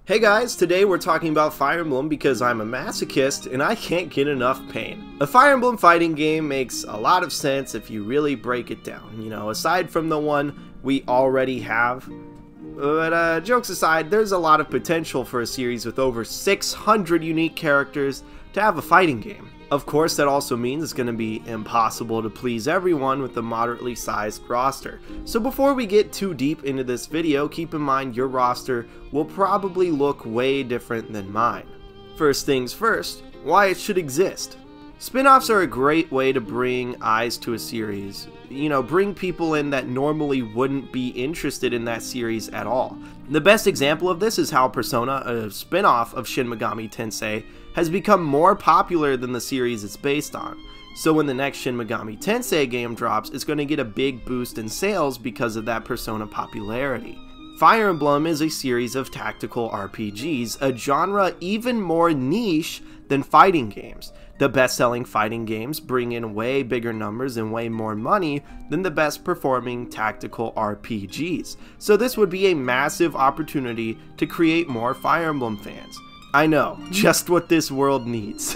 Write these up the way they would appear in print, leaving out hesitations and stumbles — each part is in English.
Hey guys, today we're talking about Fire Emblem because I'm a masochist and I can't get enough pain. A Fire Emblem fighting game makes a lot of sense if you really break it down, aside from the one we already have. But jokes aside, there's a lot of potential for a series with over 600 unique characters to have a fighting game. Of course, that also means it's going to be impossible to please everyone with a moderately sized roster. So before we get too deep into this video, keep in mind your roster will probably look way different than mine. First things first, why it should exist. Spin-offs are a great way to bring eyes to a series. Bring people in that normally wouldn't be interested in that series at all. The best example of this is how Persona, a spin-off of Shin Megami Tensei, has become more popular than the series it's based on. So when the next Shin Megami Tensei game drops, it's going to get a big boost in sales because of that Persona popularity. Fire Emblem is a series of tactical RPGs, a genre even more niche than fighting games. The best-selling fighting games bring in way bigger numbers and way more money than the best-performing tactical RPGs. So this would be a massive opportunity to create more Fire Emblem fans. I know, just what this world needs.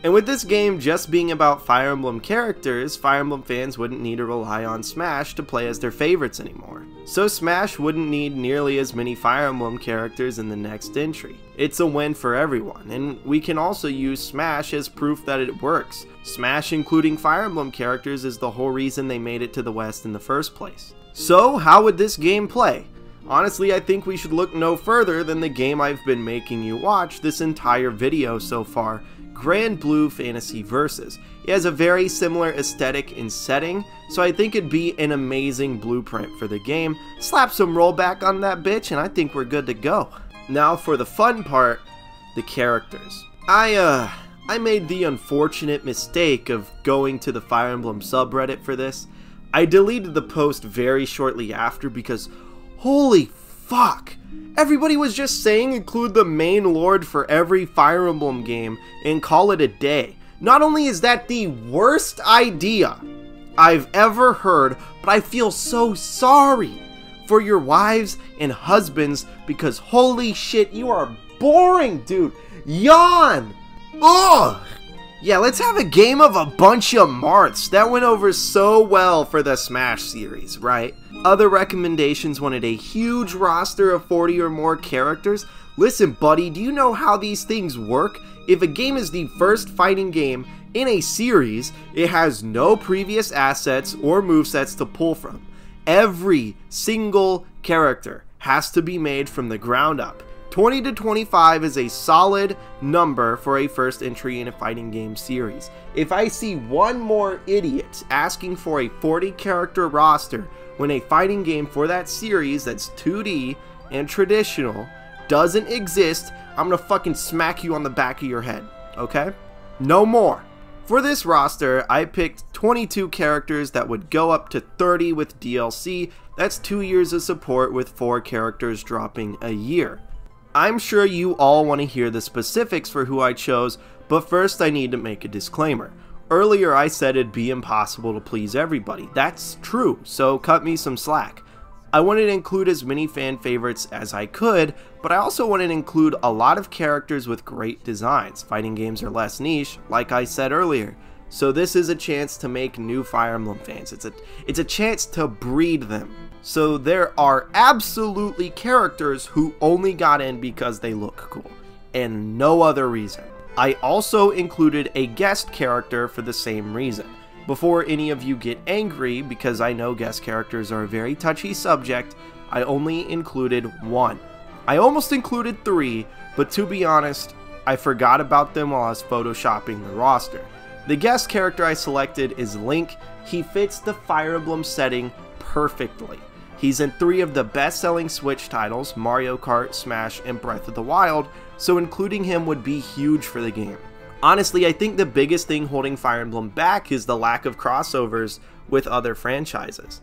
And with this game just being about Fire Emblem characters, Fire Emblem fans wouldn't need to rely on Smash to play as their favorites anymore. So Smash wouldn't need nearly as many Fire Emblem characters in the next entry. It's a win for everyone, and we can also use Smash as proof that it works. Smash including Fire Emblem characters is the whole reason they made it to the West in the first place. So how would this game play? Honestly, I think we should look no further than the game I've been making you watch this entire video so far, Grand Blue Fantasy Versus. It has a very similar aesthetic and setting, so I think it'd be an amazing blueprint for the game. Slap some rollback on that bitch and I think we're good to go. Now for the fun part, the characters. I made the unfortunate mistake of going to the Fire Emblem subreddit for this. I deleted the post very shortly after because holy fuck! Everybody was just saying include the main lord for every Fire Emblem game and call it a day. Not only is that the worst idea I've ever heard, but I feel so sorry for your wives and husbands because holy shit, you are boring, dude. Yawn! Ugh! Yeah, let's have a game of a bunch of Marths. That went over so well for the Smash series, right? Other recommendations wanted a huge roster of 40 or more characters. Listen, buddy, do you know how these things work? If a game is the first fighting game in a series, it has no previous assets or movesets to pull from. Every single character has to be made from the ground up. 20 to 25 is a solid number for a first entry in a fighting game series. If I see one more idiot asking for a 40 character roster when a fighting game for that series that's 2D and traditional doesn't exist, I'm gonna fucking smack you on the back of your head, okay? No more. For this roster, I picked 22 characters that would go up to 30 with DLC. That's 2 years of support with 4 characters dropping a year. I'm sure you all want to hear the specifics for who I chose, but first I need to make a disclaimer. Earlier I said it'd be impossible to please everybody. That's true, so cut me some slack. I wanted to include as many fan favorites as I could, but I also wanted to include a lot of characters with great designs. Fighting games are less niche, like I said earlier. So this is a chance to make new Fire Emblem fans. It's a chance to breed them. So there are absolutely characters who only got in because they look cool, and no other reason. I also included a guest character for the same reason. Before any of you get angry, because I know guest characters are a very touchy subject, I only included one. I almost included 3, but to be honest, I forgot about them while I was photoshopping the roster. The guest character I selected is Link. He fits the Fire Emblem setting perfectly. He's in 3 of the best-selling Switch titles, Mario Kart, Smash, and Breath of the Wild, so including him would be huge for the game. Honestly, I think the biggest thing holding Fire Emblem back is the lack of crossovers with other franchises.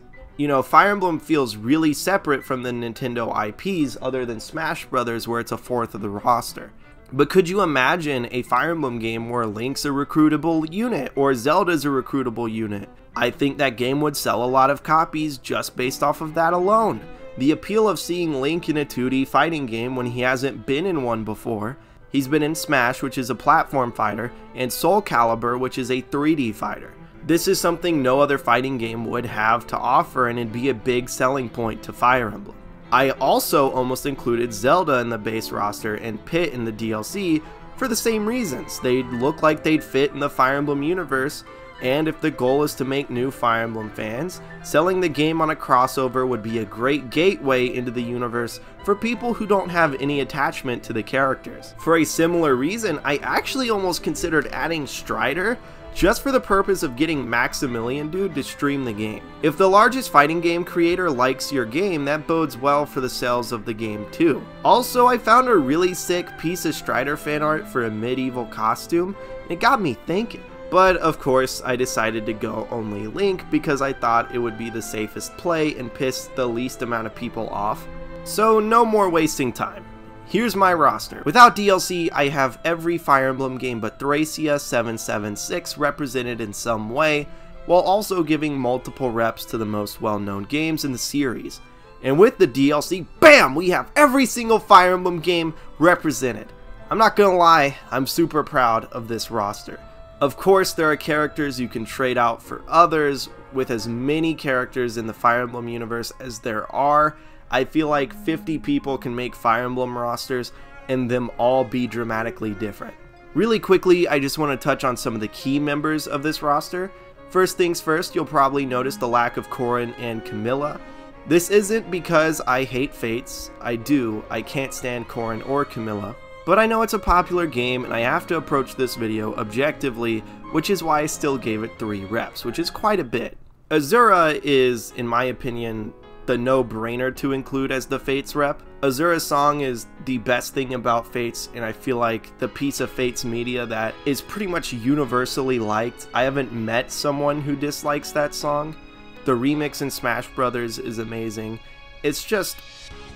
Fire Emblem feels really separate from the Nintendo IPs other than Smash Bros. Where it's a fourth of the roster. But could you imagine a Fire Emblem game where Link's a recruitable unit or Zelda's a recruitable unit? I think that game would sell a lot of copies just based off of that alone. The appeal of seeing Link in a 2D fighting game when he hasn't been in one before. He's been in Smash, which is a platform fighter, and Soul Calibur, which is a 3D fighter. This is something no other fighting game would have to offer, and it'd be a big selling point to Fire Emblem. I also almost included Zelda in the base roster and Pit in the DLC for the same reasons. They look like they'd fit in the Fire Emblem universe, and if the goal is to make new Fire Emblem fans, selling the game on a crossover would be a great gateway into the universe for people who don't have any attachment to the characters. For a similar reason, I actually almost considered adding Strider just for the purpose of getting Maximilian Dude to stream the game. If the largest fighting game creator likes your game, that bodes well for the sales of the game too. Also, I found a really sick piece of Strider fan art for a medieval costume, and it got me thinking. But of course, I decided to go only Link because I thought it would be the safest play and piss the least amount of people off. So no more wasting time. Here's my roster. Without DLC, I have every Fire Emblem game but Thracia 776 represented in some way, while also giving multiple reps to the most well-known games in the series. And with the DLC, BAM! We have every single Fire Emblem game represented. I'm not gonna lie, I'm super proud of this roster. Of course, there are characters you can trade out for others. With as many characters in the Fire Emblem universe as there are, I feel like 50 people can make Fire Emblem rosters and them all be dramatically different. Really quickly, I just want to touch on some of the key members of this roster. First things first, you'll probably notice the lack of Corrin and Camilla. This isn't because I hate Fates. I can't stand Corrin or Camilla. But I know it's a popular game and I have to approach this video objectively, which is why I still gave it 3 reps, which is quite a bit. Azura is, in my opinion, the no-brainer to include as the Fates rep. Azura's song is the best thing about Fates, and I feel like the piece of Fates media that is pretty much universally liked. I haven't met someone who dislikes that song. The remix in Smash Brothers is amazing. It's just,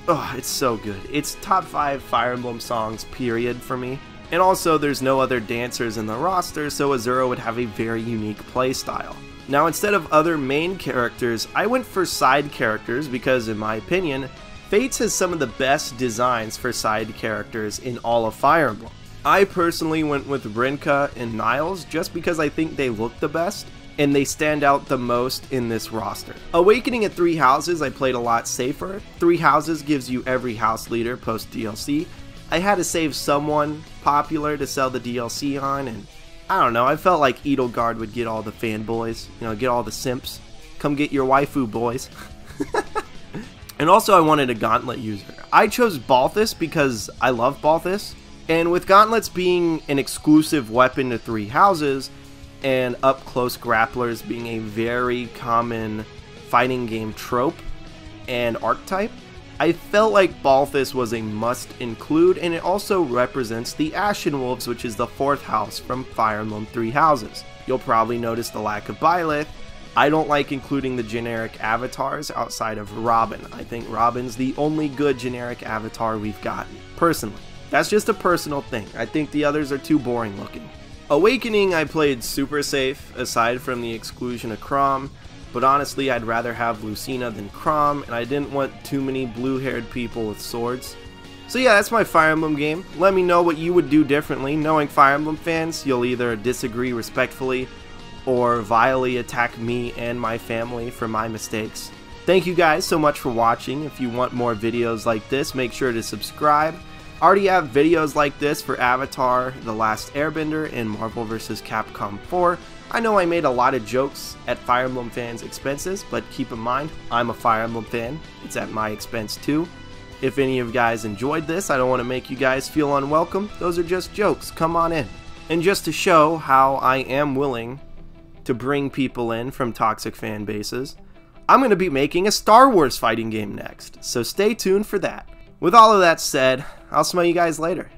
oh, it's so good. It's top 5 Fire Emblem songs, period, for me. And also, there's no other dancers in the roster, so Azura would have a very unique playstyle. Now, instead of other main characters, I went for side characters because, in my opinion, Fates has some of the best designs for side characters in all of Fire Emblem. I personally went with Rinka and Niles just because I think they look the best, and they stand out the most in this roster. Awakening at 3 houses, I played a lot safer. 3 houses gives you every house leader post DLC. I had to save someone popular to sell the DLC on, and I don't know, I felt like Edelgard would get all the fanboys, get all the simps. Come get your waifu, boys. And also I wanted a gauntlet user. I chose Balthus because I love Balthus, and with gauntlets being an exclusive weapon to 3 houses, and up-close grapplers being a very common fighting game trope and archetype, I felt like Balthus was a must-include, and it also represents the Ashen Wolves, which is the 4th house from Fire Emblem 3 houses. You'll probably notice the lack of Byleth. I don't like including the generic avatars outside of Robin. I think Robin's the only good generic avatar we've gotten, personally. That's just a personal thing. I think the others are too boring looking. Awakening, I played super safe, aside from the exclusion of Chrom. But honestly, I'd rather have Lucina than Chrom, and I didn't want too many blue-haired people with swords. So yeah, that's my Fire Emblem game. Let me know what you would do differently. Knowing Fire Emblem fans, you'll either disagree respectfully or vilely attack me and my family for my mistakes. Thank you guys so much for watching. If you want more videos like this, make sure to subscribe. I already have videos like this for Avatar, The Last Airbender, and Marvel vs. Capcom 4. I know I made a lot of jokes at Fire Emblem fans' expenses, but keep in mind, I'm a Fire Emblem fan. It's at my expense too. If any of you guys enjoyed this, I don't want to make you guys feel unwelcome. Those are just jokes. Come on in. And just to show how I am willing to bring people in from toxic fan bases, I'm going to be making a Star Wars fighting game next, so stay tuned for that. With all of that said, I'll smell you guys later.